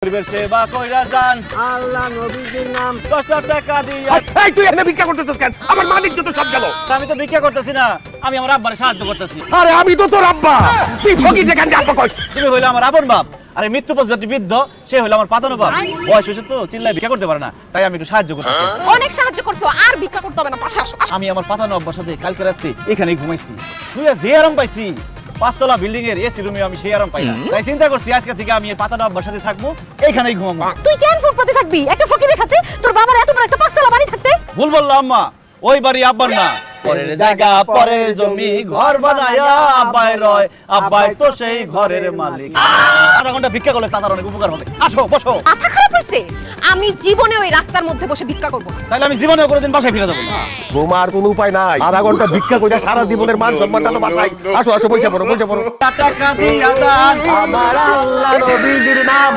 সেবা কইরা যান আল্লাহ নবীজির নাম 10 টাকা দিয়া। এই তুই এখানে ভিক্ষা করতেছিস কেন? আমার মালিক যত সব গেল। আমি তো ভিক্ষা করতেছি না, আমি আমার আব্বারে সাহায্য করতেছি। আরে আমি তো তোর আব্বা, তুই ফকির যেখান দিয়ে আব্বা কইস। তুমি হইলো আমার আপন বাপ, আরে মৃত্যু পর্যন্ত বৃদ্ধ, সে হইলো আমার পাতানো বাপ। বয়স হয়েছে তো চিল্লায় ভিক্ষা করতে পারে না, তাই আমি একটু সাহায্য করতেছি। অনেক সাহায্য করছো, আর ভিক্ষা করতে হবে না, পাশে আসো। আমি আমার পাতানো আব্বার সাথে কালকে রাত্রে এখানেই ঘুমাইছি, শুয়ে যে আরাম পাইছি, 5 তলা বিল্ডিং এর এসি রুমে আমি সেই আরাম পাই না। তাই চিন্তা করছি আজকে থেকে আমি এই পাতানো আব্বার সাথে থাকবো, এইখানেই ঘুমাবো। তুই কেন ফুটপাতে থাকবি একটা ফকিরের সাথে? তোর বাবার এত বড় একটা পাঁচতলা বাড়ি থাকতে? ভুল বললাম আম্মা, ওই বাড়ি আব্বার না, পরের জায়গা পরের জমি, ঘর বানায়া আব্বাই রয়, আব্বাই তো সেই ঘরের মালিক। আধা ঘন্টা ভিক্ষা করলে চাচার অনেক উপকার হবে। আসো বসো। মাথা খারাপ হয়েছে? আমি জীবনে ওই রাস্তার মধ্যে বসে ভিক্ষা করব না। তাহলে আমি জীবনেও কোনোদিন বাসায় ফিরে যাবো না। তোমার কোনো উপায় নাই, আধা ঘন্টা ভিক্ষা কইরা সারা জীবনের মান সম্মানটা তো বাঁচাই। আসো আসো, বসে পড়ো বসে পড়ো। টাকা দিয়া দান আমার আল্লাহ নবীজির নাম